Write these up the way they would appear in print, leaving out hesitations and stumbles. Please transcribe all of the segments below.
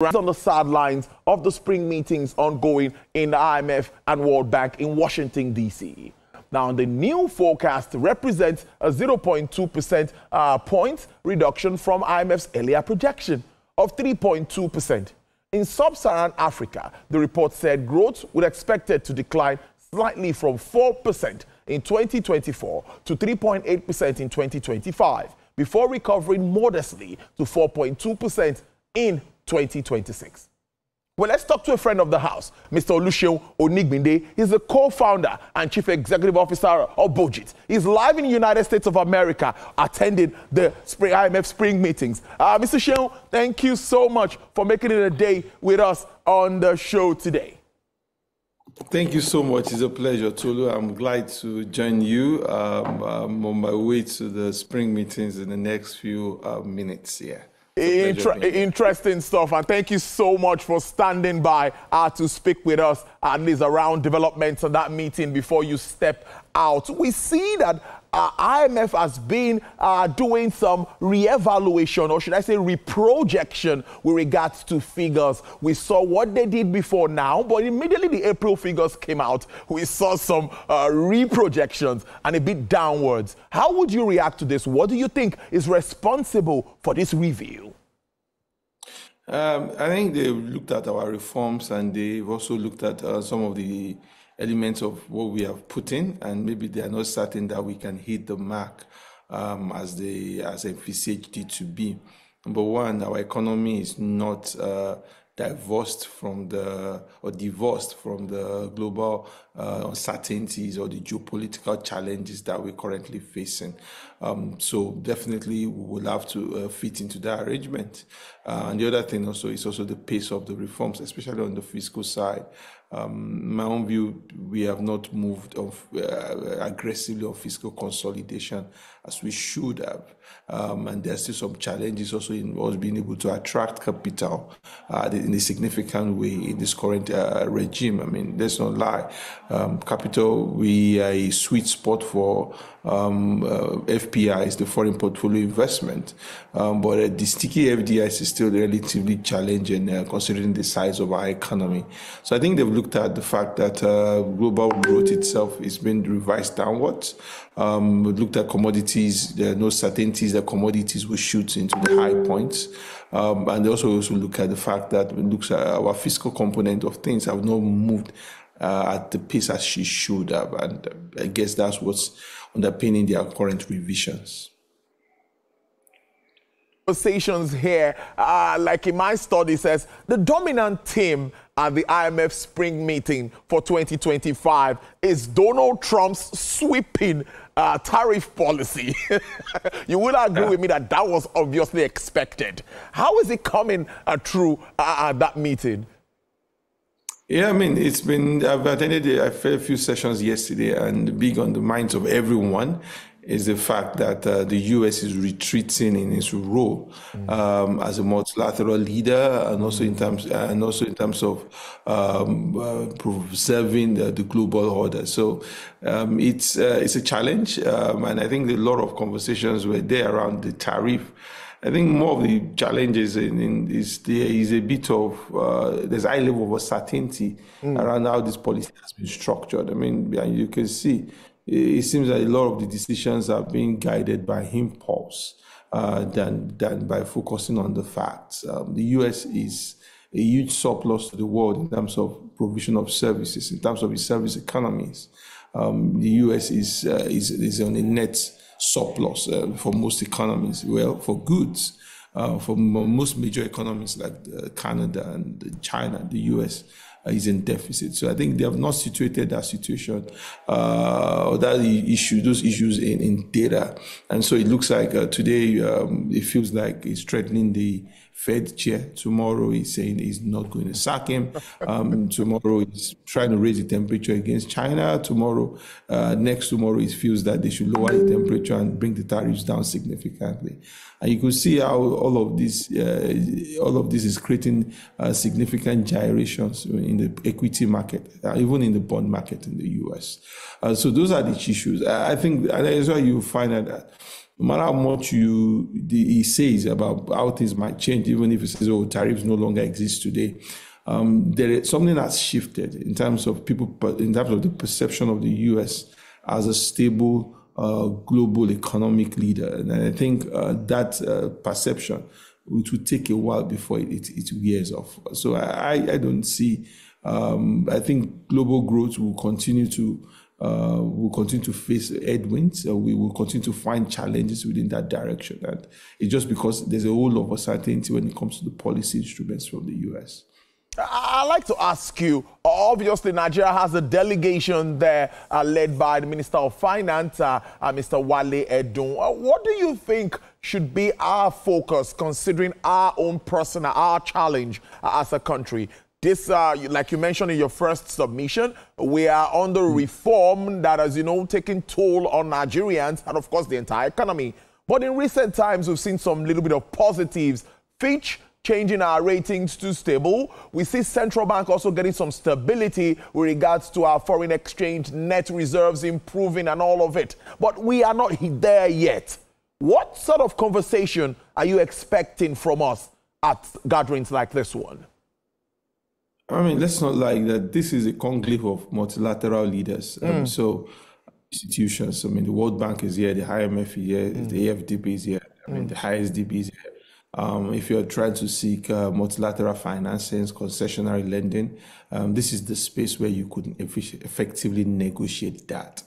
on the sidelines of the spring meetings ongoing in the IMF and World Bank in Washington, D.C. Now, the new forecast represents a 0.2% point reduction from IMF's earlier projection of 3.2%. In sub-Saharan Africa, the report said growth would expected to decline slightly from 4% in 2024 to 3.8% in 2025, before recovering modestly to 4.2% in 2026. Well, let's talk to a friend of the house, Mr. Oluseun Onigbinde. He's the co-founder and chief executive officer of Bojit. He's live in the United States of America, attending the IMF spring meetings. Mr. Seun, thank you so much for making it a day with us on the show today. Thank you so much. It's a pleasure, Tolu. I'm glad to join you. I'm on my way to the spring meetings in the next few minutes. Yeah. Interesting stuff, and thank you so much for standing by to speak with us at least around developments of that meeting before you step out. We see that IMF has been doing some re-evaluation, or should I say reprojection, with regards to figures. We saw what they did before now, but immediately the April figures came out, we saw some reprojections and a bit downwards. How would you react to this? What do you think is responsible for this review? I think they've looked at our reforms, and they've also looked at some of the elements of what we have put in, and maybe they are not certain that we can hit the mark as envisaged it to be. Number one, our economy is not divorced from the global uncertainties or the geopolitical challenges that we're currently facing. So definitely we will have to fit into that arrangement. And the other thing also is also the pace of the reforms, especially on the fiscal side. My own view, we have not moved aggressively on fiscal consolidation as we should have. And there's still some challenges also in us being able to attract capital in a significant way in this current regime. I mean, let's not lie. Capital, we are a sweet spot for FPIs, the foreign portfolio investment. But the sticky FDIs is still relatively challenging considering the size of our economy. So I think they've looked at the fact that global growth itself is being revised downwards. We looked at commodities. There are no certainties that commodities will shoot into the high points. And they also look at the fact that it looks at our fiscal component of things have not moved at the pace as she should have. And I guess that's what's underpinning their current revisions. Conversations here, like in my study says, the dominant theme at the IMF spring meeting for 2025 is Donald Trump's sweeping tariff policy. You would agree with me that that was obviously expected. How is it coming through that meeting? Yeah, I mean, I've attended a fair few sessions yesterday, and big on the minds of everyone is the fact that the U.S. is retreating in its role as a multilateral leader, and also in terms of preserving the global order. So it's a challenge, and I think a lot of conversations were there around the tariff. I think more of the challenges is there is a bit of there's a high level of uncertainty around how this policy has been structured. I mean, you can see it seems that a lot of the decisions are being guided by impulse than by focusing on the facts. The U.S. is a huge surplus to the world in terms of provision of services, in terms of its service economies. The U.S. is on a net surplus for most economies. Well, for goods, for most major economies like Canada and China, the U.S. Is in deficit. So I think they have not situated that situation or those issues in data. And so it looks like today it feels like it's threatening the Fed chair. Tomorrow he's saying he's not going to sack him. Tomorrow he's trying to raise the temperature against China. Next tomorrow he feels that they should lower the temperature and bring the tariffs down significantly. And you can see how all of this is creating significant gyrations in the equity market, even in the bond market in the U.S. So those are the issues. I think that's why you find that no matter how much he says about how things might change, even if he says, oh, tariffs no longer exist today, there is something that's shifted in terms of in terms of the perception of the U.S. as a stable global economic leader. And I think that perception, it will take a while before it wears off. So I don't see, I think global growth will continue to face headwinds. We will continue to find challenges within that direction. And it's just because there's a whole lot of uncertainty when it comes to the policy instruments from the U.S. I'd like to ask you, obviously Nigeria has a delegation there led by the Minister of Finance, Mr. Wale Edun. What do you think should be our focus, considering our own our challenge as a country? This, like you mentioned in your first submission, we are under reform that has, taken toll on Nigerians and, of course, the entire economy. But in recent times, we've seen some little bit of positives. Fitch changing our ratings to stable. We see central bank also getting some stability with regards to our foreign exchange net reserves improving and all of it. But we are not there yet. What sort of conversation are you expecting from us at gatherings like this one? I mean, let's not lie that this is a conclave of multilateral leaders. So institutions, I mean, the World Bank is here, the IMF is here, the AFDB is here, I mean, the ISDB is here. If you're trying to seek multilateral financing, concessionary lending, this is the space where you could effectively negotiate that.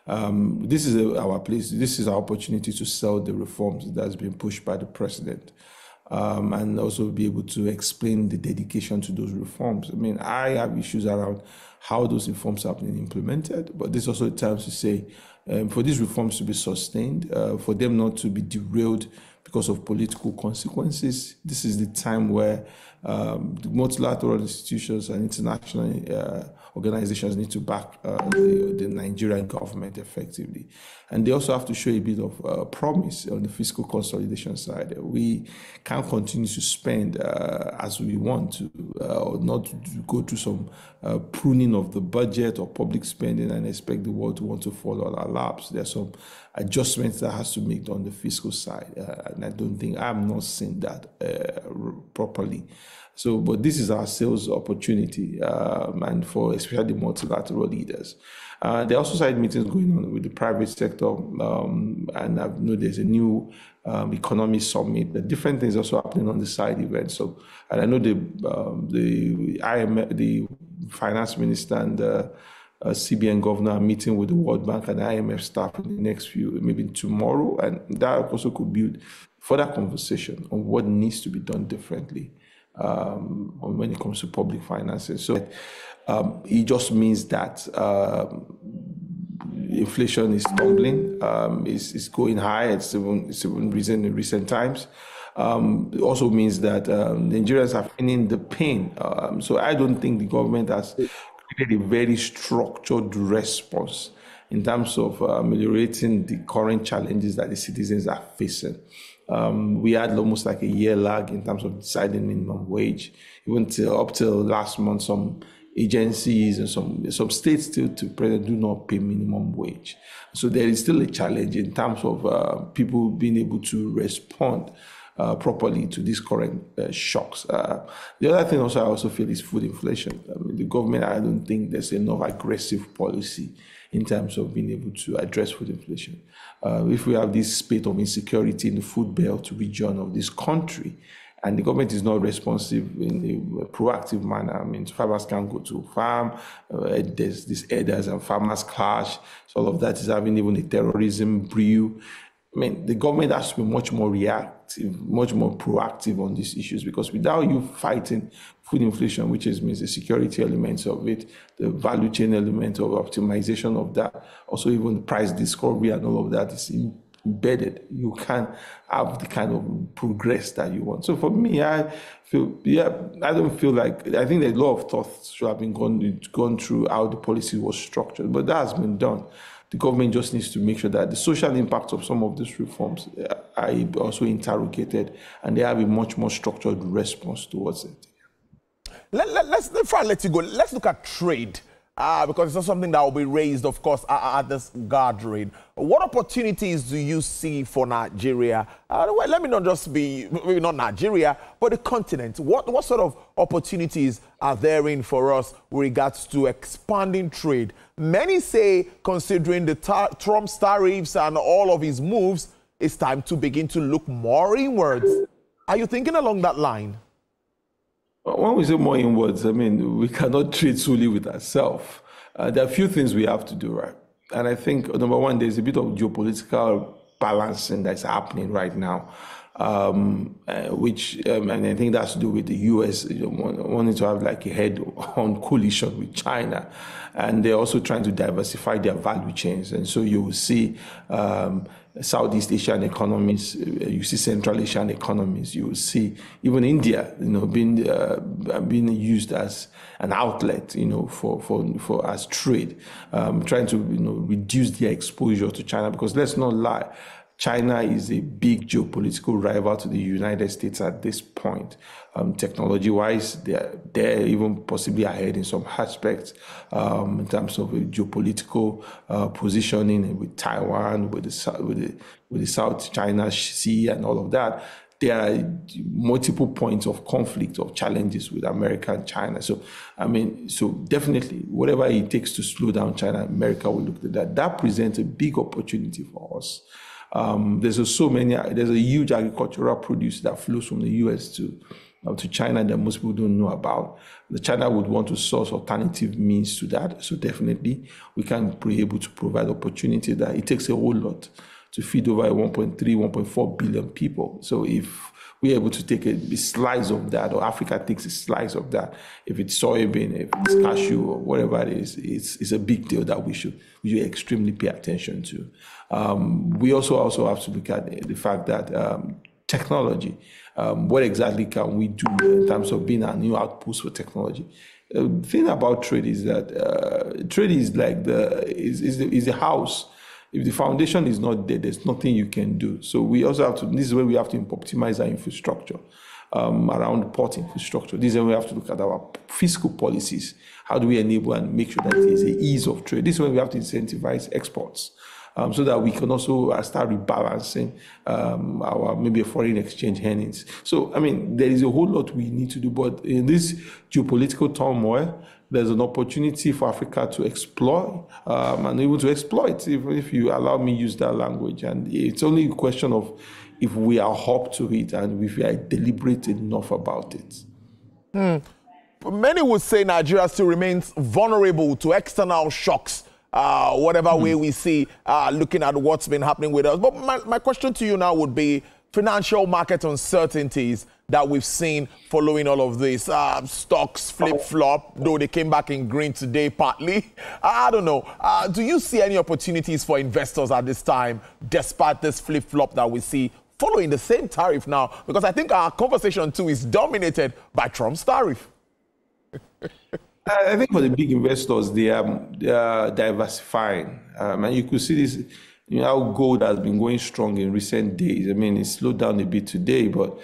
This is our place. This is our opportunity to sell the reforms that's been pushed by the president, and also be able to explain the dedication to those reforms. I mean, I have issues around how those reforms have been implemented, but this is also a time to say, for these reforms to be sustained, for them not to be derailed because of political consequences, this is the time where the multilateral institutions and international organizations need to back the Nigerian government effectively. And they also have to show a bit of promise on the fiscal consolidation side. We can't continue to spend as we want to, or not to go through some pruning of the budget or public spending and expect the world to want to fall on our laps. There's some adjustments that has to make on the fiscal side. And I don't think, I'm not seeing that properly. So, but this is our sales opportunity, and for especially multilateral leaders. There are also side meetings going on with the private sector, and I know there's a new economy summit. The different things also happening on the side events. So, and I know the IMF, the finance minister and the CBN governor are meeting with the World Bank and IMF staff in the next maybe tomorrow, and that also could build further conversation on what needs to be done differently when it comes to public finances. So it just means that inflation is tumbling, it's going high, it's even risen in recent times. It also means that Nigerians are feeling the pain. So I don't think the government has created a very structured response in terms of ameliorating the current challenges that the citizens are facing. We had almost like a year lag in terms of deciding minimum wage. Even up till last month, some agencies and some states still to present do not pay minimum wage. So there is still a challenge in terms of people being able to respond properly to these current shocks. The other thing also I also feel is food inflation. I mean, the government, I don't think there's enough aggressive policy in terms of being able to address food inflation. If we have this spate of insecurity in the food belt region of this country, and the government is not responsive in a proactive manner, I mean, farmers can't go to farm, there's this herders and farmers clash, so all of that is having even a terrorism brew. I mean, the government has to be much more reactive, much more proactive on these issues, because without you fighting food inflation, which means the security elements of it, the value chain element of optimization of that, also even the price discovery and all of that is embedded. You can't have the kind of progress that you want. So for me, I don't feel like, I think a lot of thoughts should have been gone through how the policy was structured, but that has been done. The government just needs to make sure that the social impact of some of these reforms are also interrogated, and they have a much more structured response towards it. Before I let you go, let's look at trade. because it's not something that will be raised, of course, at this gathering. What opportunities do you see for Nigeria? Well, let me not just be, maybe not Nigeria, but the continent. What sort of opportunities are there in for us with regards to expanding trade? Many say, considering the Trump's tariffs and all of his moves, it's time to begin to look more inwards. Are you thinking along that line? When we say more inwards, I mean, we cannot trade solely with ourselves. There are a few things we have to do, right? And I think, number one, there's a bit of geopolitical balancing that's happening right now, and I think that's to do with the US wanting to have like a head-on coalition with China. And they're also trying to diversify their value chains. And so you will see Southeast Asian economies, you see Central Asian economies, you will see even India, being used as an outlet, for as trade, trying to reduce their exposure to China, because let's not lie, China is a big geopolitical rival to the United States at this point. Technology-wise, they're even possibly ahead in some aspects in terms of geopolitical positioning with Taiwan, with the South China Sea, and all of that. There are multiple points of conflict or challenges with America and China. So, definitely, whatever it takes to slow down China, America will look at that. That presents a big opportunity for us. There's a huge agricultural produce that flows from the US to China that most people don't know about. China would want to source alternative means to that. So definitely we can be able to provide opportunity that it takes a whole lot to feed over 1.3, 1.4 billion people. So if we're able to take a slice of that, or Africa takes a slice of that, if it's soybean, if it's cashew, or whatever it is, it's a big deal that we should extremely pay attention to. We also have to look at the fact that technology, what exactly can we do in terms of being a new outpost for technology? The thing about trade is that trade is like the house. If the foundation is not there, there's nothing you can do. So we also have to, this is where we have to optimize our infrastructure around port infrastructure. This is where we have to look at our fiscal policies. How do we enable and make sure that there's an ease of trade? This is where we have to incentivize exports so that we can also start rebalancing our maybe foreign exchange earnings. So, there is a whole lot we need to do, but in this geopolitical turmoil, there's an opportunity for Africa to explore and even to exploit, if you allow me use that language. And it's only a question of if we are up to it and if we are deliberate enough about it. Many would say Nigeria still remains vulnerable to external shocks, whatever way we see, looking at what's been happening with us. But my question to you now would be financial market uncertainties that we've seen following all of this. Stocks flip-flop, though they came back in green today partly. I don't know. Do you see any opportunities for investors at this time, despite this flip-flop that we see following the same tariff now? Because I think our conversation too is dominated by Trump's tariff. I think for the big investors, they are diversifying. And you could see this, how gold has been going strong in recent days. It slowed down a bit today, but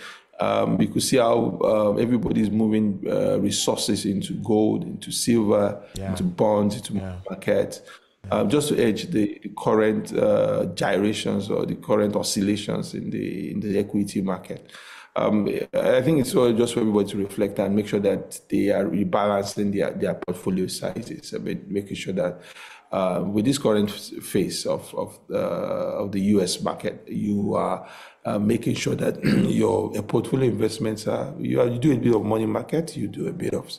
you could see how everybody's moving resources into gold, into silver, into bonds, into markets, just to edge the current gyrations or the current oscillations in the equity market. I think it's all just for everybody to reflect and make sure that they are rebalancing their portfolio sizes. Making sure that with this current phase of the U.S. market, you are making sure that your portfolio investments you do a bit of money market, you do a bit of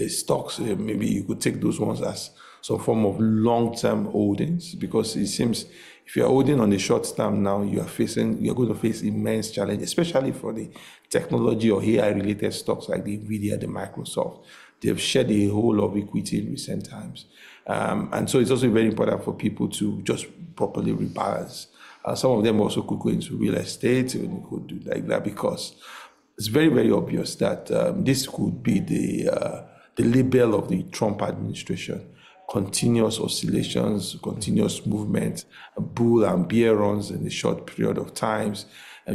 stocks. Maybe you could take those ones as some form of long-term holdings, because it seems if you're holding on the short term now, you're going to face immense challenge, especially for the technology or AI-related stocks like the Nvidia, the Microsoft. They've shed a whole lot of equity in recent times. And so it's also very important for people to just properly rebalance. Some of them also could go into real estate and could do like that, because it's very, very obvious that this could be the label of the Trump administration. Continuous oscillations, continuous movement, bull and bear runs in a short period of times.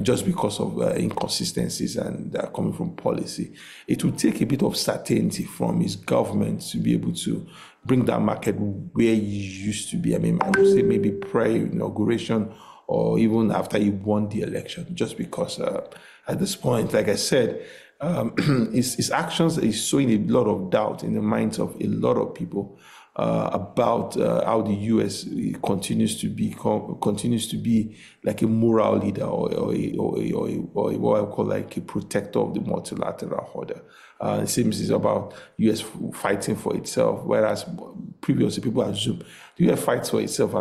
just because of inconsistencies and coming from policy. It will take a bit of certainty from his government to be able to bring that market where it used to be. I mean, I would say maybe pre-inauguration or even after he won the election, just because at this point, like I said, his actions is showing a lot of doubt in the minds of a lot of people about how the U.S. continues to be like a moral leader or what I call like a protector of the multilateral order. It seems it's about U.S. fighting for itself, whereas previously people assume the U.S. fights for itself